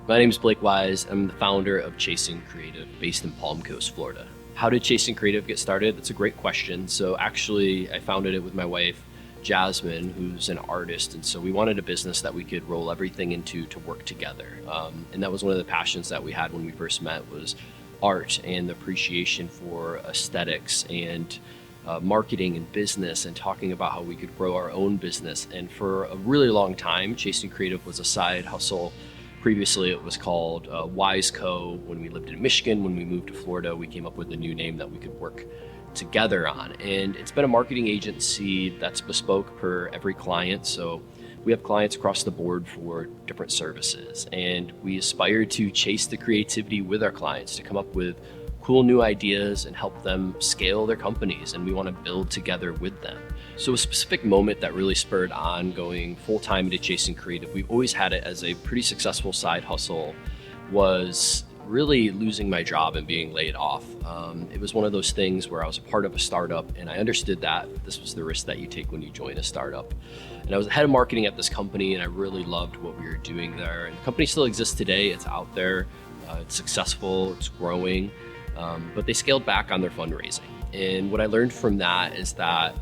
My name is Blake Wise. I'm the founder of Chasing Creative, based in Palm Coast, Florida. How did Chasing Creative get started? That's a great question. So actually, I founded it with my wife, Jasmine, who's an artist. And so we wanted a business that we could roll everything into to work together. And that was one of the passions that we had when we first met, was art and the appreciation for aesthetics and marketing and business, and talking about how we could grow our own business. And for a really long time, Chasing Creative was a side hustle. Previously, it was called Wise Co. When we lived in Michigan, when we moved to Florida, we came up with a new name that we could work together on. And it's been a marketing agency that's bespoke per every client. So we have clients across the board for different services. And we aspire to chase the creativity with our clients, to come up with cool new ideas and help them scale their companies. And we want to build together with them. So a specific moment that really spurred on going full-time into Chasing Creative, we've always had it as a pretty successful side hustle, was really losing my job and being laid off. It was one of those things where I was a part of a startup, and I understood that this was the risk that you take when you join a startup. And I was the head of marketing at this company, and I really loved what we were doing there. And the company still exists today. It's out there. It's successful. It's growing. But they scaled back on their fundraising. And what I learned from that is that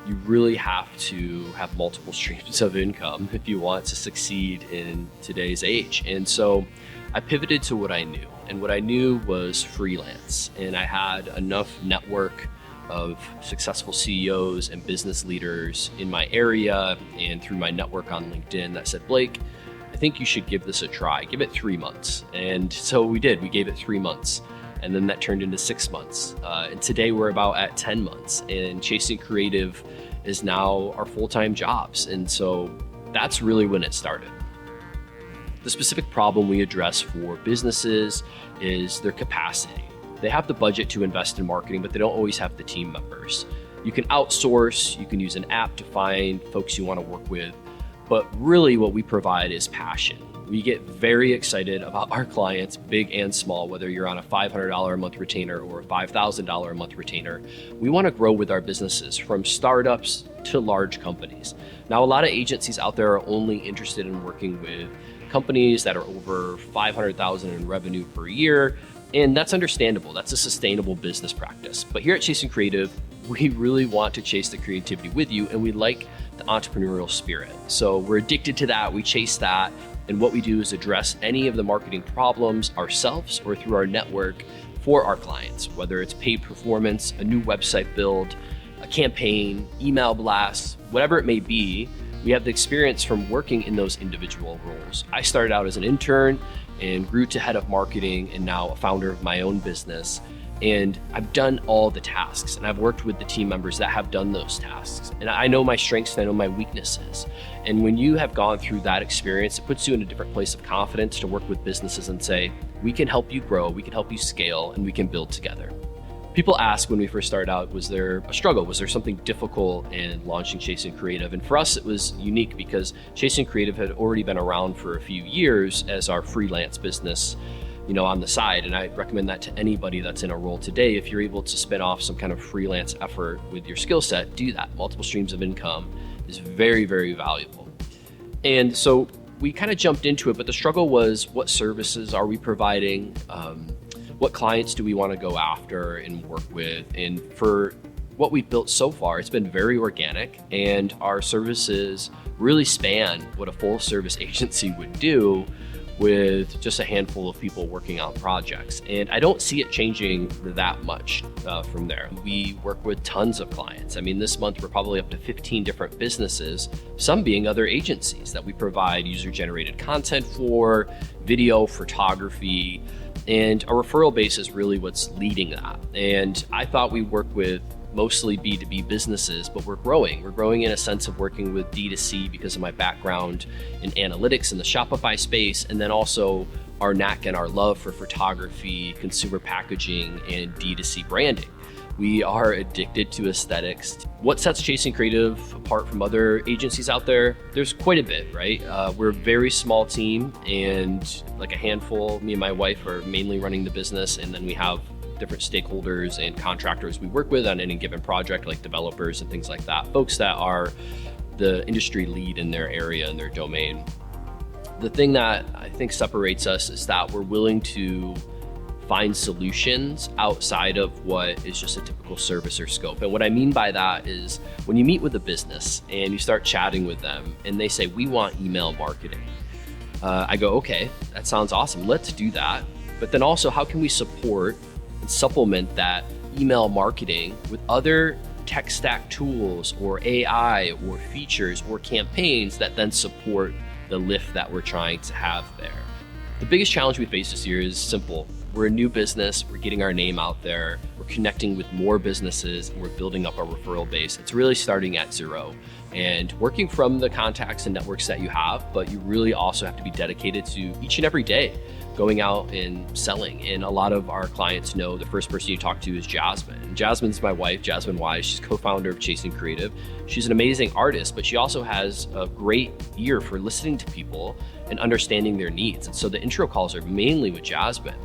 you really have to have multiple streams of income if you want to succeed in today's age. And so I pivoted to what I knew. And what I knew was freelance. And I had enough network of successful CEOs and business leaders in my area and through my network on LinkedIn that said, Blake, I think you should give this a try. Give it 3 months. And so we did. We gave it 3 months. And then that turned into 6 months. And today we're about at 10 months. And Chasing Creative is now our full-time jobs. And so that's really when it started. The specific problem we address for businesses is their capacity. They have the budget to invest in marketing, but they don't always have the team members. You can outsource, you can use an app to find folks you want to work with, but really what we provide is passion. We get very excited about our clients, big and small, whether you're on a $500 a month retainer or a $5,000 a month retainer. We want to grow with our businesses, from startups to large companies. Now, a lot of agencies out there are only interested in working with companies that are over $500,000 in revenue per year, and that's understandable. That's a sustainable business practice. But here at Chasing Creative, we really want to chase the creativity with you, and we like the entrepreneurial spirit. So we're addicted to that. We chase that. And what we do is address any of the marketing problems ourselves or through our network for our clients, whether it's paid performance, a new website build, a campaign, email blasts, whatever it may be. We have the experience from working in those individual roles. I started out as an intern and grew to head of marketing, and now a founder of my own business. And I've done all the tasks, and I've worked with the team members that have done those tasks. And I know my strengths and I know my weaknesses. And when you have gone through that experience, it puts you in a different place of confidence to work with businesses and say, we can help you grow, we can help you scale, and we can build together. People ask when we first started out, was there a struggle? Was there something difficult in launching Chasing Creative? And for us, it was unique because Chasing Creative had already been around for a few years as our freelance business, on the side. And I recommend that to anybody that's in a role today. If you're able to spin off some kind of freelance effort with your skill set, do that. Multiple streams of income is very, very valuable. And so we kind of jumped into it, but the struggle was, what services are we providing? What clients do we want to go after and work with? And for what we've built so far, it's been very organic, and our services really span what a full service agency would do with just a handful of people working on projects. And I don't see it changing that much from there. We work with tons of clients. I mean, this month we're probably up to 15 different businesses, some being other agencies that we provide user-generated content for, video, photography, and our referral base is really what's leading that. And I thought we work with mostly B2B businesses, but we're growing. We're growing in a sense of working with D2C because of my background in analytics in the Shopify space, and then also our knack and our love for photography, consumer packaging, and D2C branding. We are addicted to aesthetics. What sets Chasing Creative apart from other agencies out there? There's quite a bit, right? We're a very small team, and like a handful, me and my wife are mainly running the business, and then we have different stakeholders and contractors we work with on any given project, like developers and things like that, folks that are the industry lead in their area and their domain. The thing that I think separates us is that we're willing to find solutions outside of what is just a typical service or scope. And what I mean by that is when you meet with a business and you start chatting with them and they say, we want email marketing. I go, okay, that sounds awesome. Let's do that. But then also, how can we support and supplement that email marketing with other tech stack tools or AI or features or campaigns that then support the lift that we're trying to have there? The biggest challenge we face this year is simple. We're a new business, we're getting our name out there, we're connecting with more businesses, and we're building up our referral base. It's really starting at zero and working from the contacts and networks that you have, but you really also have to be dedicated to each and every day going out and selling. And a lot of our clients know the first person you talk to is Jasmine. And Jasmine's my wife, Jasmine Wise. She's co-founder of Chasing Creative. She's an amazing artist, but she also has a great ear for listening to people and understanding their needs. And so the intro calls are mainly with Jasmine.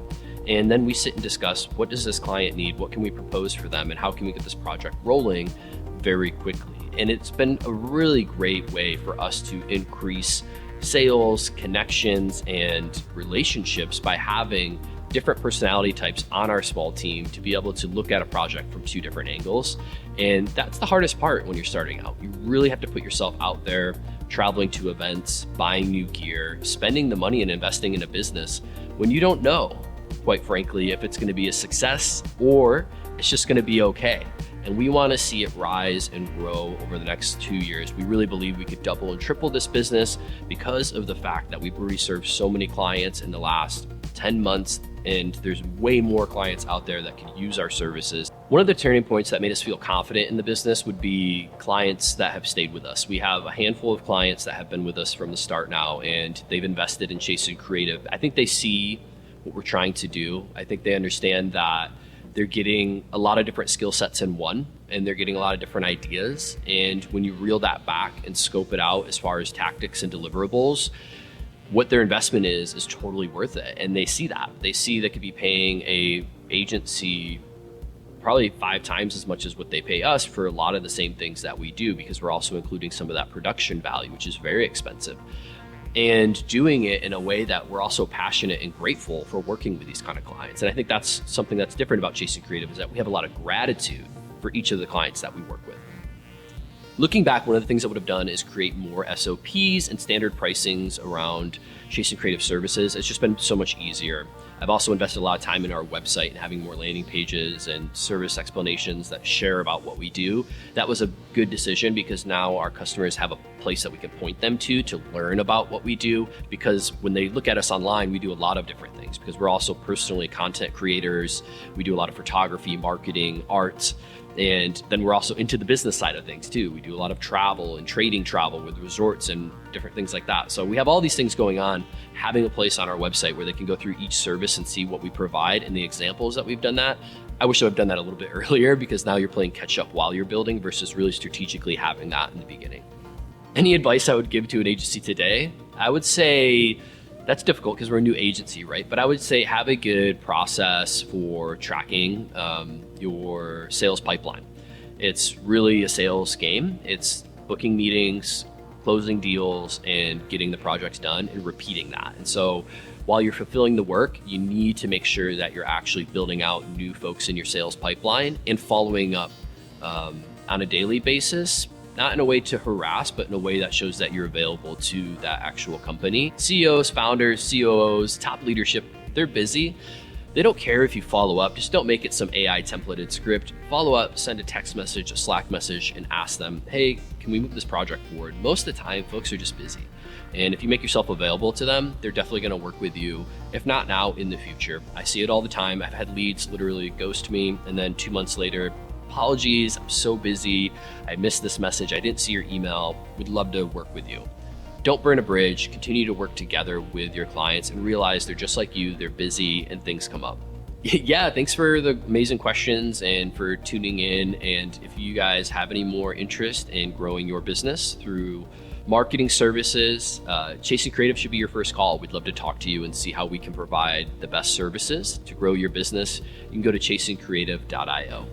And then we sit and discuss, what does this client need? What can we propose for them? And how can we get this project rolling very quickly? And it's been a really great way for us to increase sales, connections, and relationships by having different personality types on our small team to be able to look at a project from two different angles. And that's the hardest part when you're starting out. You really have to put yourself out there, traveling to events, buying new gear, spending the money and investing in a business when you don't know, quite frankly, if it's going to be a success or it's just going to be okay. And we want to see it rise and grow over the next 2 years. We really believe we could double and triple this business because of the fact that we've already served so many clients in the last 10 months, and there's way more clients out there that can use our services. One of the turning points that made us feel confident in the business would be clients that have stayed with us. We have a handful of clients that have been with us from the start now, and they've invested in Chasing Creative. I think they see what we're trying to do. I think they understand that they're getting a lot of different skill sets in one, and they're getting a lot of different ideas. And when you reel that back and scope it out as far as tactics and deliverables, what their investment is totally worth it. And they see that. They see they could be paying a agency probably 5 times as much as what they pay us for a lot of the same things that we do, because we're also including some of that production value, which is very expensive. And doing it in a way that we're also passionate and grateful for working with these kind of clients. And I think that's something that's different about Chasing Creative, is that we have a lot of gratitude for each of the clients that we work with. Looking back, one of the things I would have done is create more SOPs and standard pricings around Chasing Creative services. It's just been so much easier. I've also invested a lot of time in our website and having more landing pages and service explanations that share about what we do. That was a good decision, because now our customers have a place that we can point them to learn about what we do. Because when they look at us online, we do a lot of different things, because we're also personally content creators. We do a lot of photography, marketing, art. And then we're also into the business side of things too. We do a lot of travel and trading travel with resorts and different things like that. So we have all these things going on. Having a place on our website where they can go through each service and see what we provide and the examples that we've done that. I wish I would have done that a little bit earlier, because now you're playing catch up while you're building versus really strategically having that in the beginning. Any advice I would give to an agency today? I would say, that's difficult because we're a new agency, right? But I would say have a good process for tracking your sales pipeline. It's really a sales game. It's booking meetings, closing deals, and getting the projects done and repeating that. And so while you're fulfilling the work, you need to make sure that you're actually building out new folks in your sales pipeline and following up on a daily basis. Not in a way to harass, but in a way that shows that you're available to that actual company. CEOs, founders, COOs, top leadership, they're busy. They don't care if you follow up. Just don't make it some AI templated script. Follow up, send a text message, a Slack message, and ask them, hey, can we move this project forward? Most of the time, folks are just busy. And if you make yourself available to them, they're definitely gonna work with you, if not now, in the future. I see it all the time. I've had leads literally ghost me, and then 2 months later, apologies, I'm so busy. I missed this message. I didn't see your email. We'd love to work with you. Don't burn a bridge. Continue to work together with your clients and realize they're just like you. They're busy and things come up. Yeah, thanks for the amazing questions and for tuning in. And if you guys have any more interest in growing your business through marketing services, Chasing Creative should be your first call. We'd love to talk to you and see how we can provide the best services to grow your business. You can go to chasingcreative.io.